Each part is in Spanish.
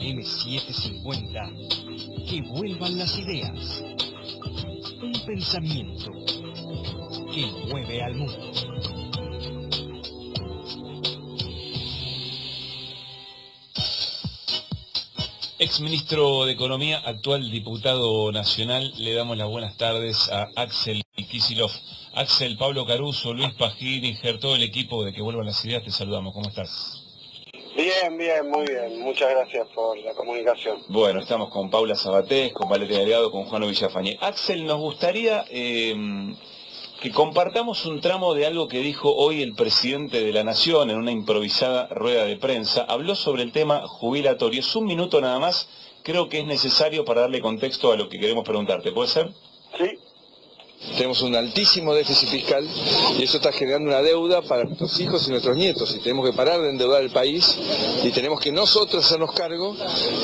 AM750. Que vuelvan las ideas. Un pensamiento que mueve al mundo. Exministro de Economía, actual diputado nacional, le damos las buenas tardes a Axel Kicillof. Axel, Pablo Caruso, Luis Pagini, todo el equipo de Que Vuelvan las Ideas, te saludamos. ¿Cómo estás? Bien, muy bien. Muchas gracias por la comunicación. Bueno, estamos con Paula Sabatés, con Valeria Delgado, con Juan Villafañe. Axel, nos gustaría que compartamos un tramo de algo que dijo hoy el presidente de la Nación en una improvisada rueda de prensa. Habló sobre el tema jubilatorio. Es un minuto nada más, creo que es necesario para darle contexto a lo que queremos preguntarte. ¿Puede ser? Sí. Tenemos un altísimo déficit fiscal y eso está generando una deuda para nuestros hijos y nuestros nietos, y tenemos que parar de endeudar el país y tenemos que nosotros hacernos cargo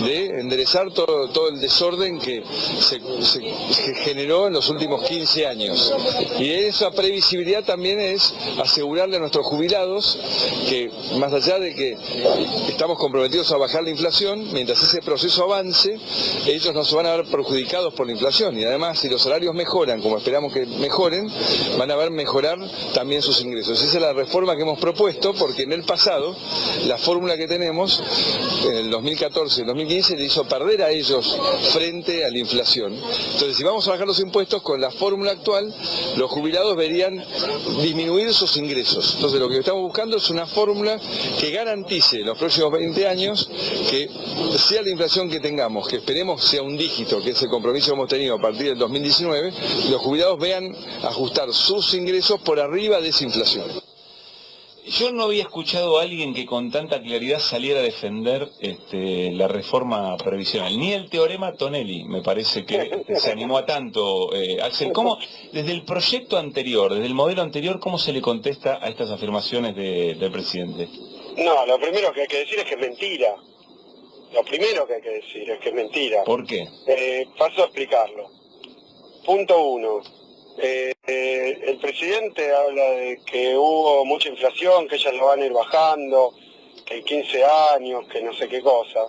de enderezar todo el desorden que se generó en los últimos 15 años. Y esa previsibilidad también es asegurarle a nuestros jubilados que, más allá de que estamos comprometidos a bajar la inflación, mientras ese proceso avance, ellos no se van a ver perjudicados por la inflación, y además si los salarios mejoran, como esperamos que mejoren, van a ver mejorar también sus ingresos. Esa es la reforma que hemos propuesto, porque en el pasado la fórmula que tenemos en el 2014 y el 2015 le hizo perder a ellos frente a la inflación. Entonces, si vamos a bajar los impuestos con la fórmula actual, los jubilados verían disminuir sus ingresos. Entonces, lo que estamos buscando es una fórmula que garantice en los próximos 20 años que sea la inflación que tengamos, que esperemos sea un dígito, que es el compromiso que hemos tenido a partir del 2019, los jubilados vean ajustar sus ingresos por arriba de esa inflación. Yo no había escuchado a alguien que con tanta claridad saliera a defender la reforma previsional, ni el teorema Tonelli, me parece que se animó a tanto. Axel, ¿cómo, desde el proyecto anterior, desde el modelo anterior, cómo se le contesta a estas afirmaciones del presidente? No, lo primero que hay que decir es que es mentira. Lo primero que hay que decir es que es mentira. ¿Por qué? Paso a explicarlo. Punto 1. El presidente habla de que hubo mucha inflación, que ellas lo van a ir bajando, que hay 15 años, que no sé qué cosa.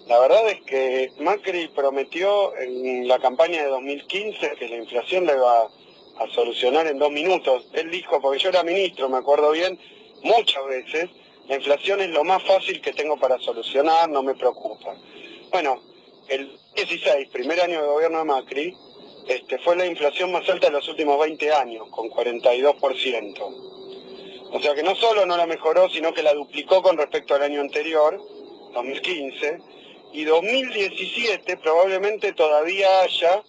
La verdad es que Macri prometió en la campaña de 2015 que la inflación la iba a solucionar en 2 minutos. Él dijo, porque yo era ministro, me acuerdo bien, muchas veces, la inflación es lo más fácil que tengo para solucionar, no me preocupa. Bueno, el 16, primer año de gobierno de Macri, fue la inflación más alta de los últimos 20 años, con 42%. O sea que no solo no la mejoró, sino que la duplicó con respecto al año anterior, 2015, y 2017 probablemente todavía haya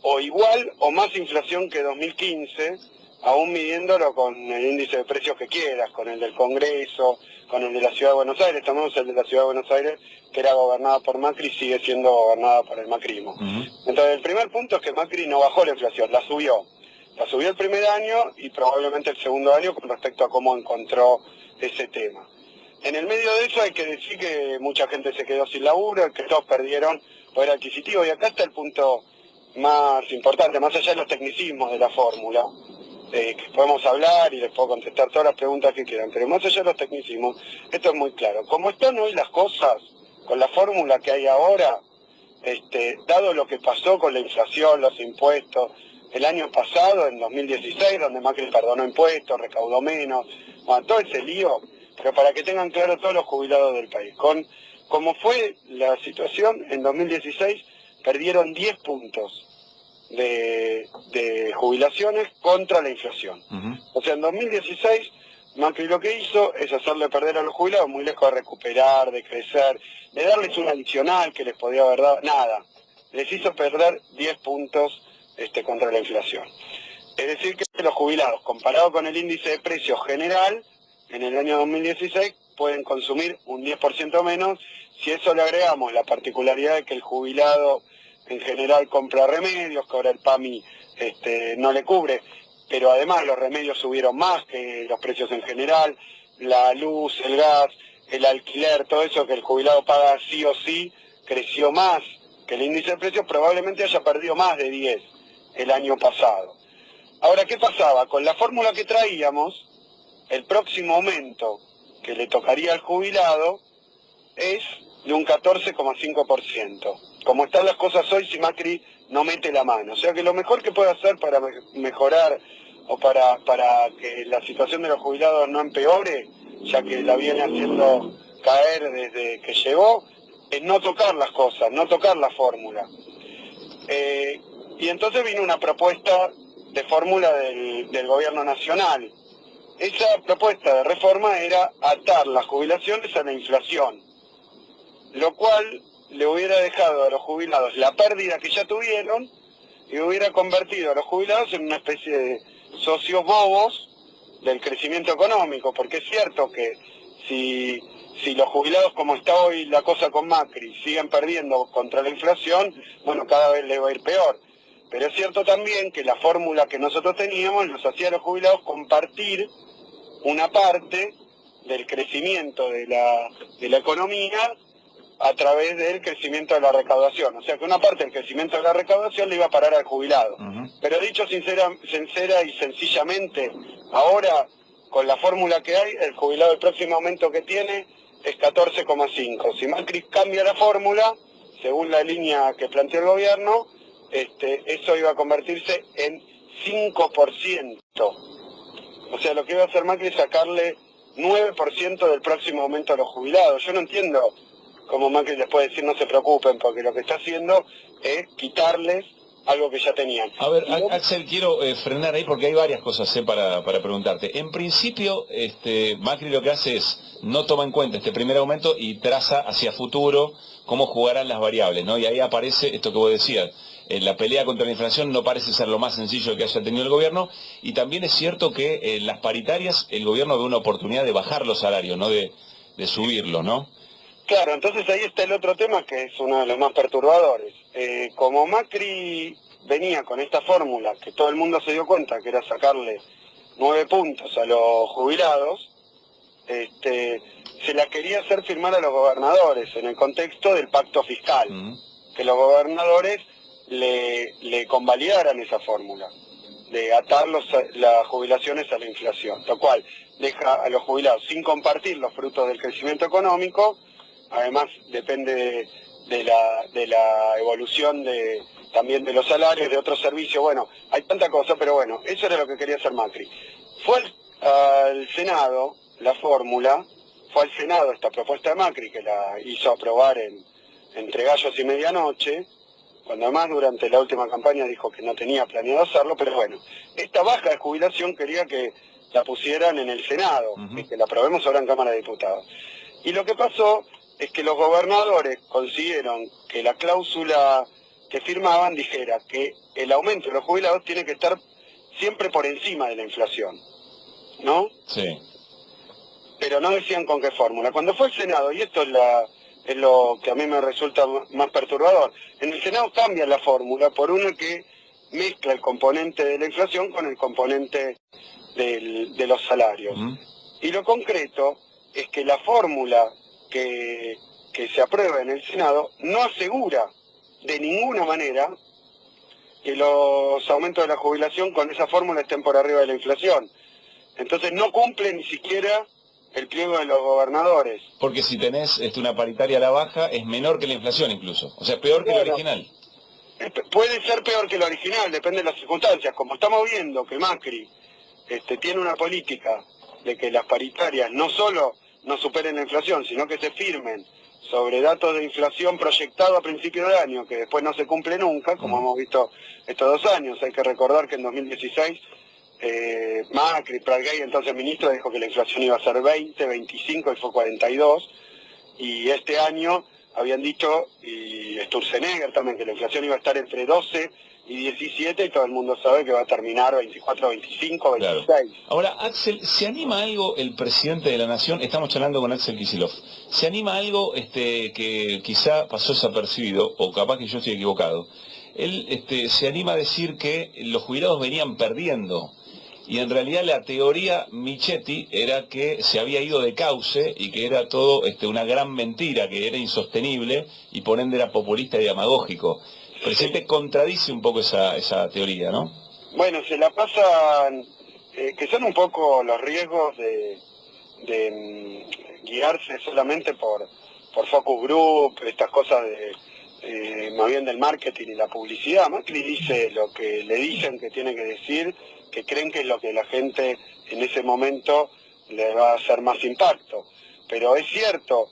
o igual o más inflación que 2015, aún midiéndolo con el índice de precios que quieras, con el del Congreso, con el de la Ciudad de Buenos Aires. Tomemos el de la Ciudad de Buenos Aires, que era gobernada por Macri, sigue siendo gobernada por el macrismo. Entonces, el primer punto es que Macri no bajó la inflación, la subió. La subió el primer año y probablemente el segundo año con respecto a cómo encontró ese tema. En el medio de eso hay que decir que mucha gente se quedó sin laburo, que todos perdieron poder adquisitivo, y acá está el punto más importante, más allá de los tecnicismos de la fórmula, que podemos hablar y les puedo contestar todas las preguntas que quieran, pero más allá de los tecnicismos, esto es muy claro. Como están hoy las cosas, con la fórmula que hay ahora, dado lo que pasó con la inflación, los impuestos, el año pasado, en 2016, donde Macri perdonó impuestos, recaudó menos, bueno, todo ese lío, pero para que tengan claro todos los jubilados del país, como fue la situación en 2016, perdieron 10 puntos de jubilaciones contra la inflación. O sea, en 2016 Macri lo que hizo es hacerle perder a los jubilados, muy lejos de recuperar, de crecer, de darles un adicional que les podía haber dado, nada. Les hizo perder 10 puntos contra la inflación. Es decir, que los jubilados, comparado con el índice de precios general, en el año 2016 pueden consumir un 10% menos. Si eso le agregamos la particularidad de que el jubilado en general compra remedios, que ahora el PAMI no le cubre, pero además los remedios subieron más que los precios en general, la luz, el gas, el alquiler, todo eso que el jubilado paga sí o sí, creció más que el índice de precios, probablemente haya perdido más de 10 el año pasado. Ahora, ¿qué pasaba? Con la fórmula que traíamos, el próximo aumento que le tocaría al jubilado es de un 14,5%. Como están las cosas hoy, si Macri no mete la mano. O sea que lo mejor que puede hacer para mejorar o para que la situación de los jubilados no empeore, ya que la viene haciendo caer desde que llegó, es no tocar las cosas, no tocar la fórmula. Y entonces vino una propuesta de fórmula del gobierno nacional. Esa propuesta de reforma era atar las jubilaciones a la inflación, lo cual le hubiera dejado a los jubilados la pérdida que ya tuvieron y hubiera convertido a los jubilados en una especie de socios bobos del crecimiento económico, porque es cierto que si los jubilados, como está hoy la cosa con Macri, siguen perdiendo contra la inflación, bueno, cada vez les va a ir peor. Pero es cierto también que la fórmula que nosotros teníamos nos hacía a los jubilados compartir una parte del crecimiento de la economía a través del crecimiento de la recaudación. O sea que una parte del crecimiento de la recaudación le iba a parar al jubilado. Pero dicho sincera y sencillamente, ahora con la fórmula que hay, el jubilado el próximo aumento que tiene es 14,5. Si Macri cambia la fórmula, según la línea que planteó el gobierno, eso iba a convertirse en 5%. O sea, lo que iba a hacer Macri es sacarle 9% del próximo aumento a los jubilados. Yo no entiendo cómo Macri les puede decir no se preocupen, porque lo que está haciendo es quitarles algo que ya tenían. A ver, Axel, quiero frenar ahí porque hay varias cosas para preguntarte. En principio, Macri lo que hace es no toma en cuenta este primer aumento y traza hacia futuro cómo jugarán las variables, ¿no? Y ahí aparece esto que vos decías. La pelea contra la inflación no parece ser lo más sencillo que haya tenido el gobierno, y también es cierto que en las paritarias el gobierno ve una oportunidad de bajar los salarios, no de subirlos, ¿no? Claro, entonces ahí está el otro tema que es uno de los más perturbadores. Como Macri venía con esta fórmula, que todo el mundo se dio cuenta que era sacarle 9 puntos a los jubilados, se la quería hacer firmar a los gobernadores en el contexto del pacto fiscal, que los gobernadores le convalidaran esa fórmula de atar las jubilaciones a la inflación, lo cual deja a los jubilados sin compartir los frutos del crecimiento económico. Además depende de la evolución también de los salarios, de otros servicios. Bueno, hay tanta cosa, pero bueno, eso era lo que quería hacer Macri. Fue al Senado la fórmula, fue al Senado esta propuesta de Macri, que la hizo aprobar entre gallos y medianoche, cuando además durante la última campaña dijo que no tenía planeado hacerlo, pero bueno, esta baja de jubilación quería que la pusieran en el Senado, y que la aprobemos ahora en Cámara de Diputados. Y lo que pasó es que los gobernadores consiguieron que la cláusula que firmaban dijera que el aumento de los jubilados tiene que estar siempre por encima de la inflación, ¿no? Sí. Pero no decían con qué fórmula. Cuando fue al Senado, y esto es lo que a mí me resulta más perturbador, en el Senado cambian la fórmula por una que mezcla el componente de la inflación con el componente de los salarios. Y lo concreto es que la fórmula que se aprueba en el Senado no asegura de ninguna manera que los aumentos de la jubilación con esa fórmula estén por arriba de la inflación. Entonces no cumple ni siquiera el pliego de los gobernadores. Porque si tenés una paritaria a la baja, es menor que la inflación incluso. O sea, peor que la original. Puede ser peor que la original, depende de las circunstancias. Como estamos viendo que Macri tiene una política de que las paritarias no solo no superen la inflación, sino que se firmen sobre datos de inflación proyectados a principio de año, que después no se cumple nunca, como hemos visto estos 2 años. Hay que recordar que en 2016 Macri, Pradgay, entonces ministro, dijo que la inflación iba a ser 20, 25 y fue 42, y este año habían dicho, y Sturzenegger también, que la inflación iba a estar entre 12 y 17, y todo el mundo sabe que va a terminar 24, 25, 26. Claro. Ahora, Axel, ¿se anima algo el presidente de la Nación? Estamos charlando con Axel Kicillof. ¿Se anima algo que quizá pasó desapercibido, o capaz que yo estoy equivocado? Él se anima a decir que los jubilados venían perdiendo, y en realidad la teoría Michetti era que se había ido de cauce y que era todo una gran mentira, que era insostenible y por ende era populista y demagógico. El presidente contradice un poco esa teoría, ¿no? Bueno, se la pasan, que son un poco los riesgos de guiarse solamente por focus group, estas cosas más bien del marketing y la publicidad. Macri dice lo que le dicen que tiene que decir, que creen que es lo que la gente en ese momento le va a hacer más impacto. Pero es cierto,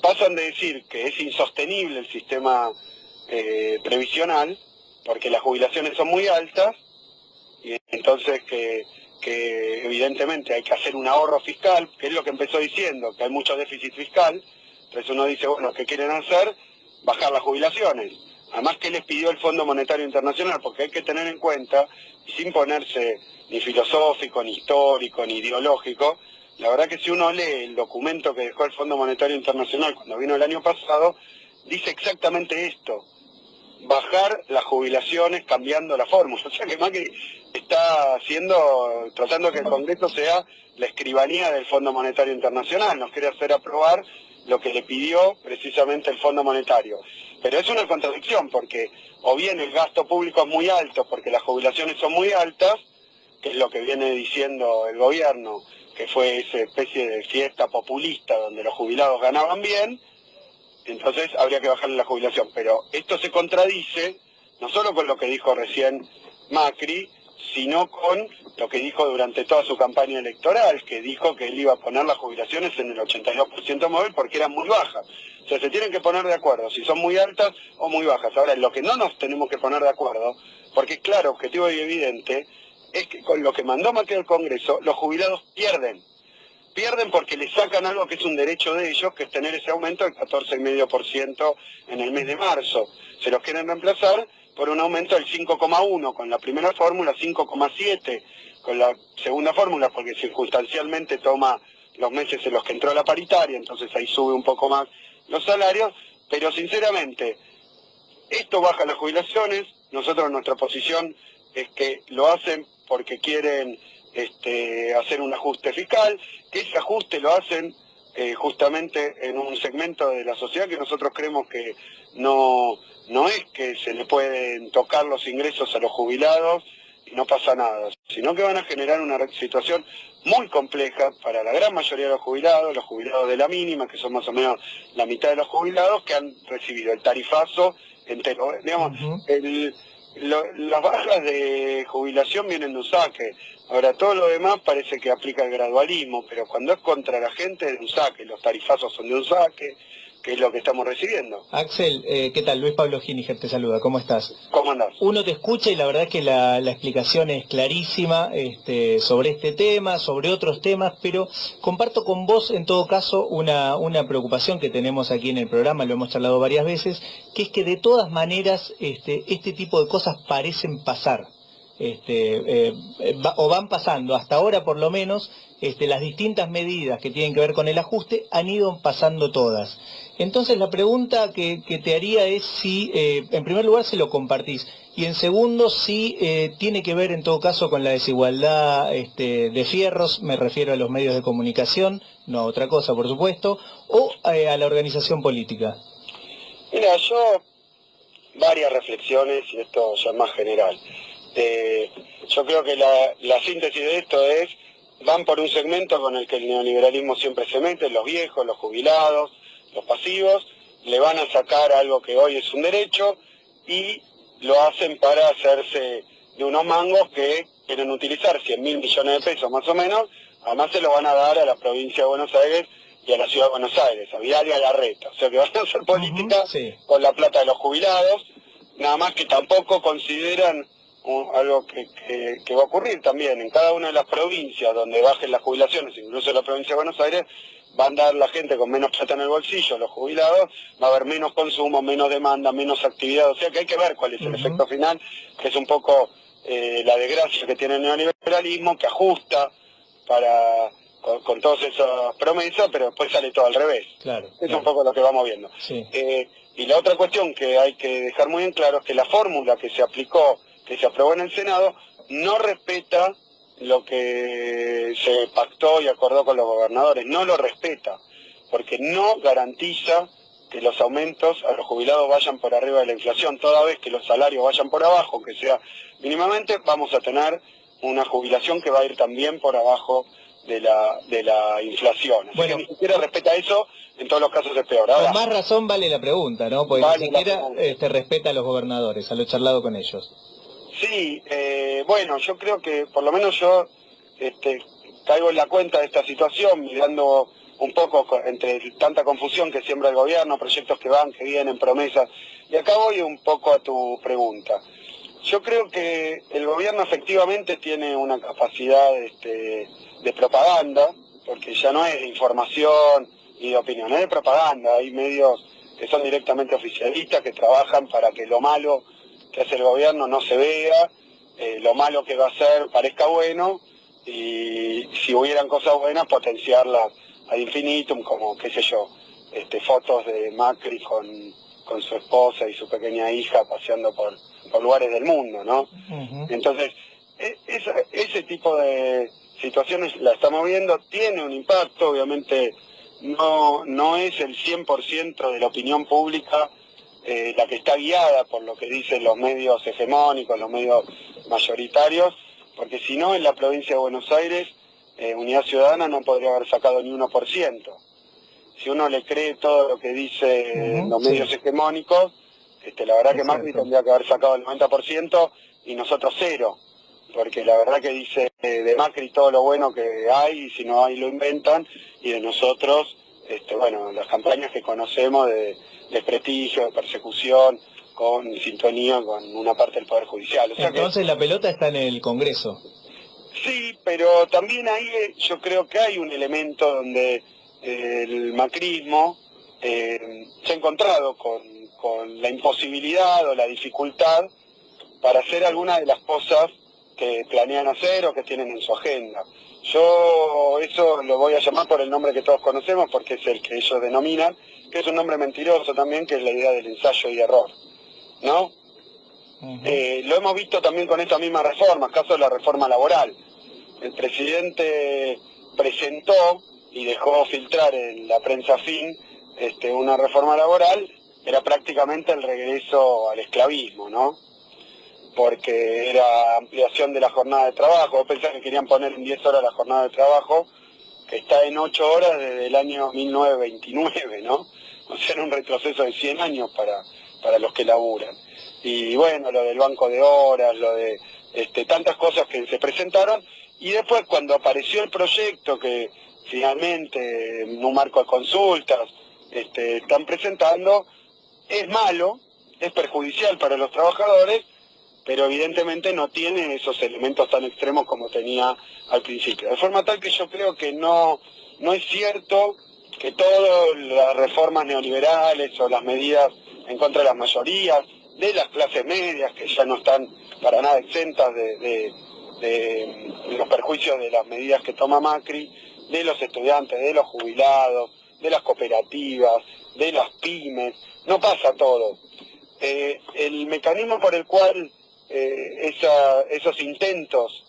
pasan de decir que es insostenible el sistema previsional, porque las jubilaciones son muy altas, y entonces que evidentemente hay que hacer un ahorro fiscal, que es lo que empezó diciendo, que hay mucho déficit fiscal. Entonces uno dice, bueno, ¿qué quieren hacer? Bajar las jubilaciones. Además, ¿qué les pidió el Fondo Monetario Internacional? Porque hay que tener en cuenta, y sin ponerse ni filosófico, ni histórico, ni ideológico, la verdad que si uno lee el documento que dejó el Fondo Monetario Internacional cuando vino el año pasado, dice exactamente esto: bajar las jubilaciones cambiando la fórmula. O sea que Macri está tratando que el Congreso sea la escribanía del Fondo Monetario Internacional, nos quiere hacer aprobar lo que le pidió precisamente el Fondo Monetario. Pero es una contradicción, porque o bien el gasto público es muy alto porque las jubilaciones son muy altas, que es lo que viene diciendo el gobierno, que fue esa especie de fiesta populista donde los jubilados ganaban bien, entonces habría que bajarle la jubilación. Pero esto se contradice no solo con lo que dijo recién Macri, sino con lo que dijo durante toda su campaña electoral, que dijo que él iba a poner las jubilaciones en el 82% móvil porque eran muy bajas. O sea, se tienen que poner de acuerdo si son muy altas o muy bajas. Ahora, lo que no nos tenemos que poner de acuerdo, porque claro, objetivo y evidente, es que con lo que mandó Macri al Congreso, los jubilados pierden. Pierden porque le sacan algo que es un derecho de ellos, que es tener ese aumento del 14,5% en el mes de marzo. Se los quieren reemplazar por un aumento del 5,1 con la primera fórmula, 5,7 con la segunda fórmula, porque circunstancialmente toma los meses en los que entró la paritaria, entonces ahí sube un poco más los salarios, pero sinceramente, esto baja las jubilaciones. Nosotros nuestra posición es que lo hacen porque quieren hacer un ajuste fiscal, que ese ajuste lo hacen justamente en un segmento de la sociedad que nosotros creemos que no es que se le pueden tocar los ingresos a los jubilados y no pasa nada, sino que van a generar una situación muy compleja para la gran mayoría de los jubilados de la mínima, que son más o menos la mitad de los jubilados, que han recibido el tarifazo entero. Digamos, las bajas de jubilación vienen de un saque. Ahora, todo lo demás parece que aplica el gradualismo, pero cuando es contra la gente es de un saque. Los tarifazos son de un saque, que es lo que estamos recibiendo. Axel, ¿qué tal? Luis Pablo Giniger te saluda, ¿cómo estás? ¿Cómo andás? Uno te escucha y la verdad es que la explicación es clarísima sobre este tema, sobre otros temas, pero comparto con vos en todo caso una preocupación que tenemos aquí en el programa, lo hemos charlado varias veces, que es que de todas maneras este tipo de cosas parecen pasar. O van pasando, hasta ahora por lo menos, las distintas medidas que tienen que ver con el ajuste han ido pasando todas. Entonces la pregunta que te haría es si, en primer lugar, si lo compartís, y en segundo, si tiene que ver en todo caso con la desigualdad de fierros, me refiero a los medios de comunicación, no a otra cosa por supuesto, o a la organización política. Mira, yo varias reflexiones, y esto ya es más general. Yo creo que la síntesis de esto es, van por un segmento con el que el neoliberalismo siempre se mete, los viejos, los jubilados, los pasivos, le van a sacar algo que hoy es un derecho y lo hacen para hacerse de unos mangos que quieren utilizar 100.000 millones de pesos más o menos. Además se lo van a dar a la provincia de Buenos Aires y a la ciudad de Buenos Aires, a Vidal y a Larreta. O sea que van a hacer política con la plata de los jubilados, nada más que tampoco consideran algo que va a ocurrir también en cada una de las provincias donde bajen las jubilaciones, incluso en la provincia de Buenos Aires, va a andar la gente con menos plata en el bolsillo, los jubilados, va a haber menos consumo, menos demanda, menos actividad. O sea que hay que ver cuál es el efecto final, que es un poco la desgracia que tiene el neoliberalismo, que ajusta con todas esas promesas, pero después sale todo al revés. Claro, es un poco lo que vamos viendo. Sí. Y la otra cuestión que hay que dejar muy en claro es que la fórmula que se aplicó, que se aprobó en el Senado, no respeta lo que se pactó y acordó con los gobernadores, no lo respeta, porque no garantiza que los aumentos a los jubilados vayan por arriba de la inflación. Toda vez que los salarios vayan por abajo, aunque sea mínimamente, vamos a tener una jubilación que va a ir también por abajo de la inflación. Así bueno, que ni siquiera respeta eso, en todos los casos es peor. Ahora, con más razón vale la pregunta, ¿no? Porque vale ni siquiera respeta a los gobernadores, a lo charlado con ellos. Sí, bueno, yo creo que por lo menos yo caigo en la cuenta de esta situación, mirando un poco entre tanta confusión que siembra el gobierno, proyectos que van, que vienen, promesas. Y acá voy un poco a tu pregunta. Yo creo que el gobierno efectivamente tiene una capacidad de propaganda, porque ya no es de información y de opinión, es de propaganda. Hay medios que son directamente oficialistas, que trabajan para que lo malo que hace el gobierno no se vea, lo malo que va a hacer parezca bueno, y si hubieran cosas buenas, potenciarlas ad infinitum, como, qué sé yo, fotos de Macri con su esposa y su pequeña hija paseando por lugares del mundo, ¿no? Uh-huh. Entonces, ese tipo de situaciones la estamos viendo, tiene un impacto, obviamente no es el 100% de la opinión pública la que está guiada por lo que dicen los medios hegemónicos, los medios mayoritarios, porque si no, en la provincia de Buenos Aires, Unidad Ciudadana no podría haber sacado ni 1%. Si uno le cree todo lo que dicen los medios hegemónicos, la verdad que Macri tendría que haber sacado el 90% y nosotros 0, porque la verdad que dice de Macri todo lo bueno que hay, y si no hay lo inventan, y de nosotros, bueno, las campañas que conocemos de desprestigio, de persecución, con sintonía con una parte del Poder Judicial. O sea, entonces la pelota está en el Congreso. Sí, pero también ahí yo creo que hay un elemento donde el macrismo se ha encontrado con la imposibilidad o la dificultad para hacer algunas de las cosas que planean hacer o que tienen en su agenda. Yo eso lo voy a llamar por el nombre que todos conocemos, porque es el que ellos denominan, que es un nombre mentiroso también, que es la idea del ensayo y error, ¿no? Uh-huh. Lo hemos visto también con esta misma reforma, caso de la reforma laboral. El presidente presentó y dejó filtrar en la prensa afín una reforma laboral, era prácticamente el regreso al esclavismo, ¿no? Porque era ampliación de la jornada de trabajo. Yo pensaba que querían poner en 10 horas la jornada de trabajo, que está en 8 horas desde el año 1929, ¿no? O sea, era un retroceso de 100 años para los que laburan. Y bueno, lo del banco de horas, lo de tantas cosas que se presentaron, y después cuando apareció el proyecto que finalmente en un marco de consultas están presentando, es malo, es perjudicial para los trabajadores, pero evidentemente no tiene esos elementos tan extremos como tenía al principio. De forma tal que yo creo que no es cierto que todas las reformas neoliberales o las medidas en contra de las mayorías, de las clases medias, que ya no están para nada exentas de los perjuicios de las medidas que toma Macri, de los estudiantes, de los jubilados, de las cooperativas, de las pymes, no pasa todo. El mecanismo por el cual esos intentos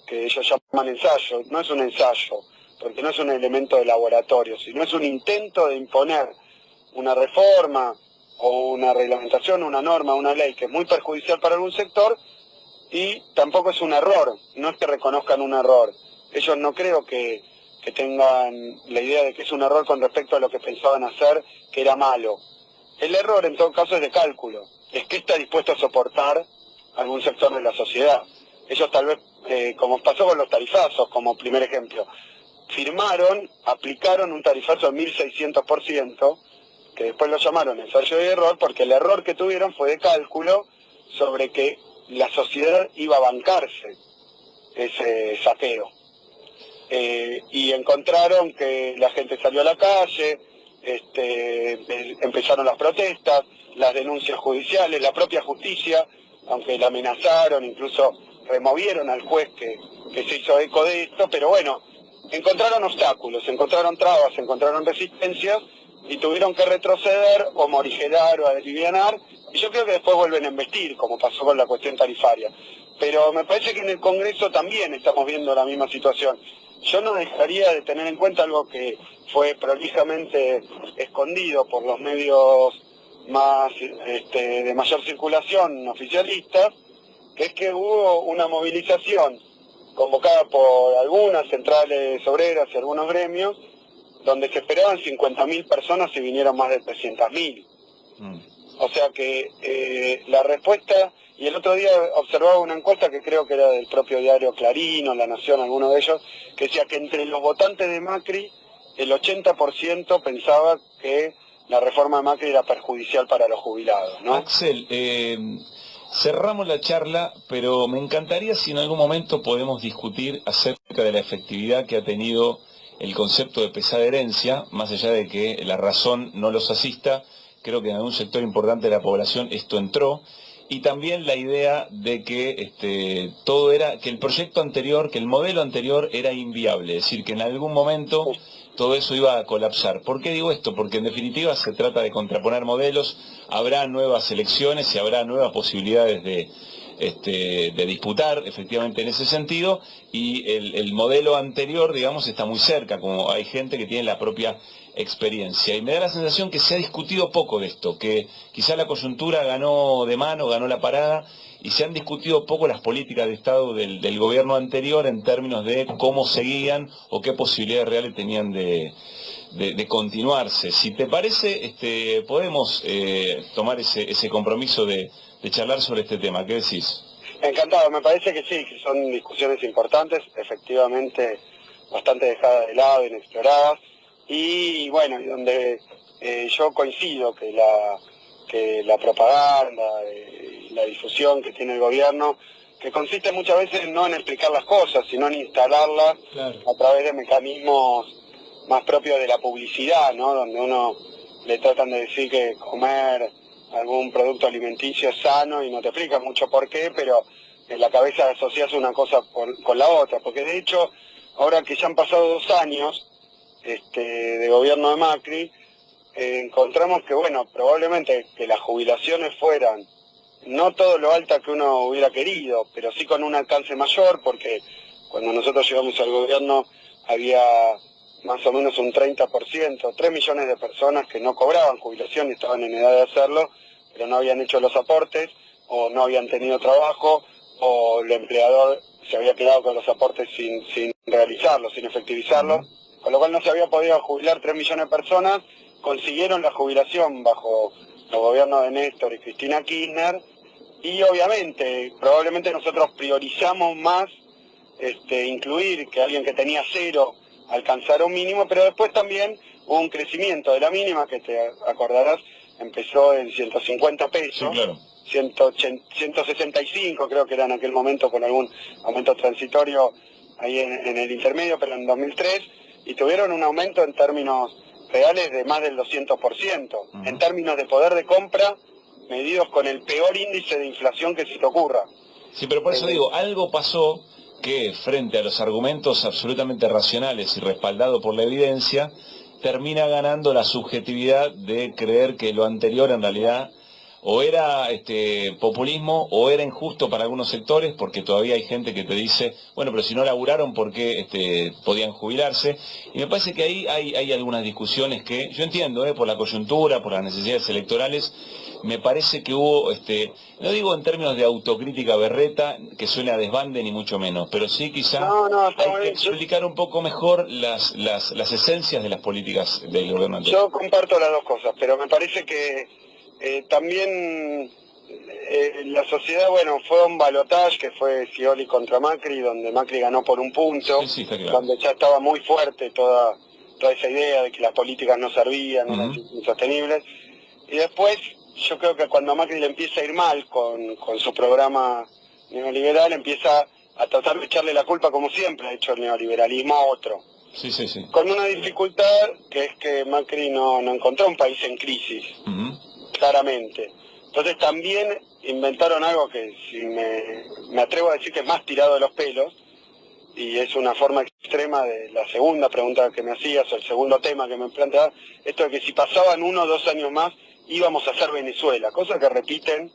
que ellos llaman ensayo, no es un ensayo, porque no es un elemento de laboratorio, sino es un intento de imponer una reforma o una reglamentación, una norma, una ley que es muy perjudicial para algún sector, y tampoco es un error, no es que reconozcan un error. Ellos no creo que tengan la idea de que es un error con respecto a lo que pensaban hacer, que era malo. El error en todo caso es de cálculo, es que está dispuesto a soportar algún sector de la sociedad. Ellos tal vez, como pasó con los tarifazos, como primer ejemplo, firmaron, aplicaron un tarifazo de 1.600%, que después lo llamaron ensayo y error, porque el error que tuvieron fue de cálculo sobre que la sociedad iba a bancarse ese saqueo. Y encontraron que la gente salió a la calle, empezaron las protestas, las denuncias judiciales, la propia justicia, aunque la amenazaron, incluso removieron al juez que se hizo eco de esto, pero bueno, encontraron obstáculos, encontraron trabas, encontraron resistencias, y tuvieron que retroceder o morigerar o alivianar, y yo creo que después vuelven a embestir, como pasó con la cuestión tarifaria. Pero me parece que en el Congreso también estamos viendo la misma situación. Yo no dejaría de tener en cuenta algo que fue prolijamente escondido por los medios más de mayor circulación oficialistas, que es que hubo una movilización convocada por algunas centrales obreras y algunos gremios, donde se esperaban 50.000 personas y vinieron más de 300.000. O sea que la respuesta, y el otro día observaba una encuesta que creo que era del propio diario Clarín o La Nación, alguno de ellos, que decía que entre los votantes de Macri, el 80% pensaba que la reforma de Macri era perjudicial para los jubilados, ¿no? Axel, cerramos la charla, pero me encantaría si en algún momento podemos discutir acerca de la efectividad que ha tenido el concepto de pesada herencia, más allá de que la razón no los asista. Creo que en algún sector importante de la población esto entró, y también la idea de que que el proyecto anterior, que el modelo anterior era inviable, es decir, que en algún momento todo eso iba a colapsar. ¿Por qué digo esto? Porque en definitiva se trata de contraponer modelos, habrá nuevas elecciones y habrá nuevas posibilidades de disputar efectivamente en ese sentido, y el modelo anterior, digamos, está muy cerca, como hay gente que tiene la propia experiencia, y me da la sensación que se ha discutido poco de esto, que quizá la coyuntura ganó de mano, ganó la parada, y se han discutido poco las políticas de Estado del gobierno anterior en términos de cómo seguían o qué posibilidades reales tenían de continuarse. Si te parece, podemos tomar ese compromiso de charlar sobre este tema. ¿Qué decís? Encantado, me parece que sí, que son discusiones importantes, efectivamente bastante dejadas de lado, inexploradas, y bueno, donde yo coincido que la propaganda y la difusión que tiene el gobierno, que consiste muchas veces no en explicar las cosas, sino en instalarlas a través de mecanismos más propios de la publicidad, ¿no? Donde uno le tratan de decir que comer algún producto alimenticio es sano y no te explican mucho por qué, pero en la cabeza asocias una cosa con la otra, porque de hecho, ahora que ya han pasado 2 años de gobierno de Macri, encontramos que, bueno, probablemente que las jubilaciones fueran no todo lo alta que uno hubiera querido, pero sí con un alcance mayor, porque cuando nosotros llegamos al gobierno había más o menos un 30%, 3 millones de personas que no cobraban jubilación y estaban en edad de hacerlo, pero no habían hecho los aportes, o no habían tenido trabajo, o el empleador se había quedado con los aportes sin realizarlos, sin efectivizarlos, con lo cual no se había podido jubilar 3 millones de personas. Consiguieron la jubilación bajo los gobiernos de Néstor y Cristina Kirchner, y obviamente, probablemente nosotros priorizamos más incluir que alguien que tenía 0 alcanzara un mínimo, pero después también hubo un crecimiento de la mínima, que te acordarás, empezó en 150 pesos, Sí, claro. 165 creo que era en aquel momento, con algún aumento transitorio ahí en el intermedio, pero en 2003, y tuvieron un aumento en términos reales de más del 200%, en términos de poder de compra, medidos con el peor índice de inflación que se te ocurra. Sí, pero por eso digo, algo pasó que, frente a los argumentos absolutamente racionales y respaldado por la evidencia, termina ganando la subjetividad de creer que lo anterior en realidad o era populismo o era injusto para algunos sectores, porque todavía hay gente que te dice, bueno, pero si no laburaron, ¿por qué podían jubilarse? Y me parece que ahí hay algunas discusiones que yo entiendo, por la coyuntura, por las necesidades electorales. Me parece que hubo, no digo en términos de autocrítica berreta, que suene a desbande ni mucho menos, pero sí quizá hay que explicar un poco mejor las esencias de las políticas del gobierno anterior. Yo comparto las dos cosas, pero me parece que también la sociedad, bueno, fue un balotaje que fue Scioli contra Macri, donde Macri ganó por un punto, sí, está claro. Donde ya estaba muy fuerte toda esa idea de que las políticas no servían, eran insostenibles. Y después, yo creo que cuando a Macri le empieza a ir mal con su programa neoliberal, empieza a tratar de echarle la culpa, como siempre ha hecho el neoliberalismo, a otro. Sí. Con una dificultad, que es que Macri no encontró un país en crisis, claramente. Entonces también inventaron algo que, si me atrevo a decir, que es más tirado de los pelos, y es una forma extrema de la segunda pregunta que me hacías, o el segundo tema que me planteabas, esto de que si pasaban 1 o 2 años más íbamos a ser Venezuela, cosa que repiten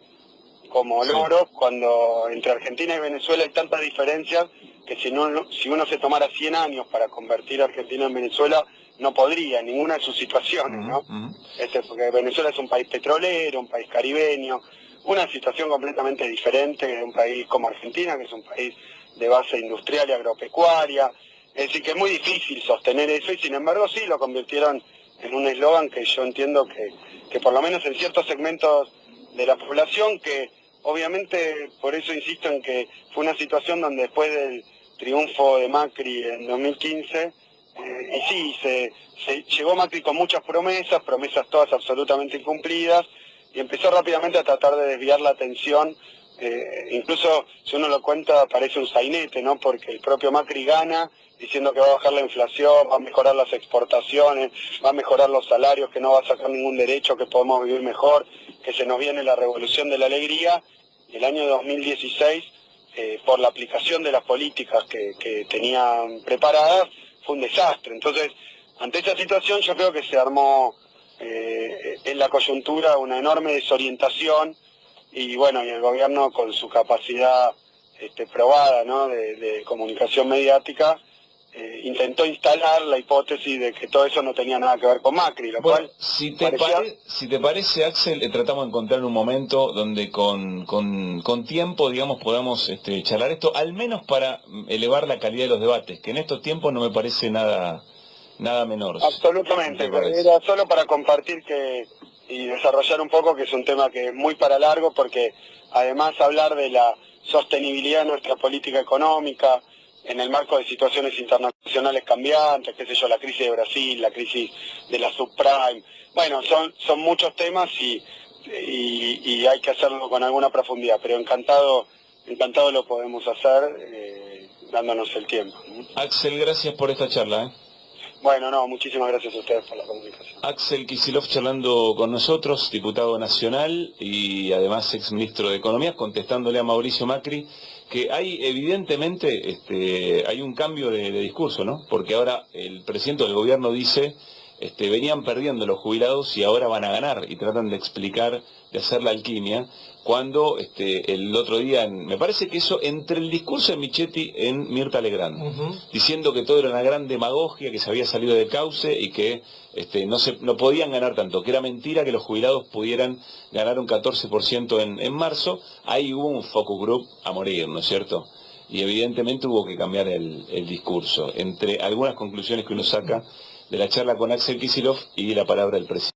como loros, cuando entre Argentina y Venezuela hay tantas diferencias que si uno se tomara 100 años para convertir a Argentina en Venezuela, no podría, en ninguna de sus situaciones, ¿no? Porque Venezuela es un país petrolero, un país caribeño, una situación completamente diferente de un país como Argentina, que es un país de base industrial y agropecuaria. Es decir, que es muy difícil sostener eso y sin embargo sí lo convirtieron en un eslogan que yo entiendo que por lo menos en ciertos segmentos de la población, que obviamente por eso insisto en que fue una situación donde después del triunfo de Macri en 2015, y sí, se llegó Macri con muchas promesas todas absolutamente incumplidas, y empezó rápidamente a tratar de desviar la atención. Incluso si uno lo cuenta parece un sainete, ¿no? Porque el propio Macri gana diciendo que va a bajar la inflación, va a mejorar las exportaciones, va a mejorar los salarios, que no va a sacar ningún derecho, que podemos vivir mejor, que se nos viene la revolución de la alegría. Y el año 2016, por la aplicación de las políticas que tenían preparadas, fue un desastre. Entonces, ante esa situación yo creo que se armó en la coyuntura una enorme desorientación, y bueno, y el gobierno con su capacidad probada, ¿no?, de comunicación mediática, intentó instalar la hipótesis de que todo eso no tenía nada que ver con Macri, lo bueno, cual si te parece, Axel, tratamos de encontrar un momento donde con tiempo, digamos, podamos charlar esto, al menos para elevar la calidad de los debates, que en estos tiempos no me parece nada menor. Absolutamente, era solo para compartir y desarrollar un poco, que es un tema que es muy para largo, porque además hablar de la sostenibilidad de nuestra política económica en el marco de situaciones internacionales cambiantes, qué sé yo, la crisis de Brasil, la crisis de la subprime, bueno, son muchos temas y hay que hacerlo con alguna profundidad, pero encantado lo podemos hacer dándonos el tiempo, ¿no? Axel, gracias por esta charla. Bueno, no, muchísimas gracias a ustedes por la comunicación. Axel Kicillof charlando con nosotros, diputado nacional y además exministro de Economía, contestándole a Mauricio Macri, que hay evidentemente hay un cambio de discurso, ¿no? Porque ahora el presidente del gobierno dice, venían perdiendo los jubilados y ahora van a ganar, y tratan de explicar, de hacer la alquimia, cuando el otro día, me parece que eso entre el discurso de Michetti en Mirta Legrand, diciendo que todo era una gran demagogia, que se había salido de cauce y que no podían ganar tanto, que era mentira que los jubilados pudieran ganar un 14% en marzo, ahí hubo un focus group a morir, ¿no es cierto? Y evidentemente hubo que cambiar el discurso, entre algunas conclusiones que uno saca de la charla con Axel Kicillof y la palabra del presidente.